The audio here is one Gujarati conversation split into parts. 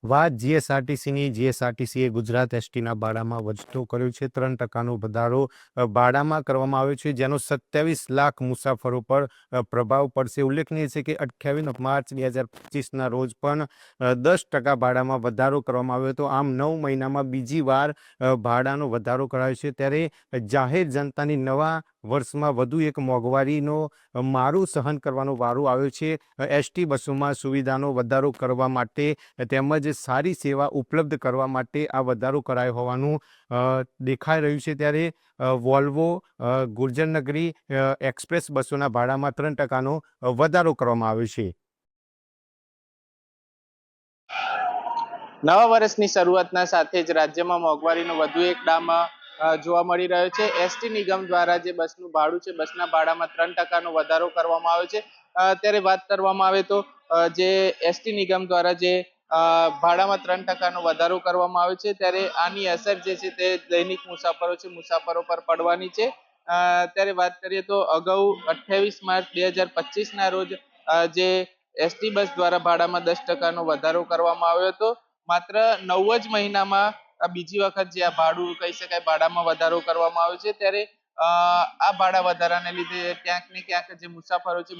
વાત જીએસઆરટીસીની જીએસઆરટીસીએ ગુજરાત એસટીના ભાડામાં વધતો કર્યો છે 3% વધારો ભાડામાં કરવામાં આવ્યો છે, જેનો 27 લાખ મુસાફરો પર પ્રભાવ પડશે. ઉલ્લેખનીય છે કે 28 માર્ચ 2025ના રોજ પણ 10% ભાડામાં વધારો કરવામાં આવ્યો હતો. આમ 9 મહિનામાં બીજી વાર ભાડાનો વધારો કરાયો છે. ત્યારે જાહેર જનતાની નવા વર્ષમાં વધુ એક મોંઘવારીનો મારું સહન કરવાનો વારો આવ્યો છે. એસટી બસોમાં સુવિધાનો વધારો કરવા માટે તેમજ સારી સેવા ઉપલબ્ધ કરવા માટે આ વધારો કરાયો હોવાનું દેખાઈ રહ્યું છે. ત્યારે વોલ્વો ગુર્જરનગરી એક્સપ્રેસ બસોના ભાડામાં 3%નો વધારો કરવામાં આવ્યો છે. નવા વર્ષની શરૂઆતના સાથે જ રાજ્યમાં મોંઘવારીનો વધુ એક ડામ જોવા મળી રહ્યો છે. એસટી નિગમ દ્વારા જે બસનું ભાડું છે, બસના ભાડામાં 3%નો વધારો કરવામાં આવ્યો છે. ત્યારે વાત કરવામાં આવે તો જે એસટી નિગમ દ્વારા જે ભાડામાં 3%નો વધારો કરવામાં આવ્યો છે, ત્યારે આની અસર જે છે તે દૈનિક મુસાફરો પર પડવાની છે. ત્યારે વાત કરીએ તો અગાઉ 28 માર્ચ 2025ના રોજ જે એસટી બસ દ્વારા ભાડામાં 10%નો વધારો કરવામાં આવ્યો હતો. માત્ર 9 જ મહિનામાં બીજી વખત જે આ ભાડું કહી શકાય ભાડામાં વધારો કરવામાં આવ્યો છે. ત્યારે આ ભાડા વધારાને લીધે ક્યાંક ને ક્યાંક જે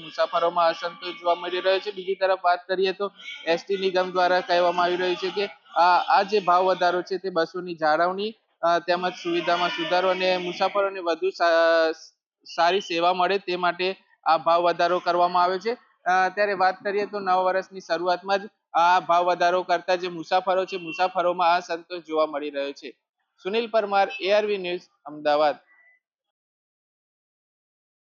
મુસાફરોમાં અસંતોષ જોવા મળી રહ્યો છે. બીજી તરફ વાત કરીએ તો એસટી નિગમ દ્વારા કહેવામાં આવી રહ્યું છે કે આ જે ભાવ વધારો છે તે બસોની જાળવણી તેમજ સુવિધામાં સુધારો અને મુસાફરોને વધુ સારી સેવા મળે તે માટે આ ભાવ વધારો કરવામાં આવે છે. ત્યારે વાત કરીએ તો નવા વર્ષની શરૂઆતમાં જ આ ભાવ વધારો કરતા જે મુસાફરોમાં અસંતોષ જોવા મળી રહ્યો છે. Sunil Parmar, ARV news, Ahmedabad.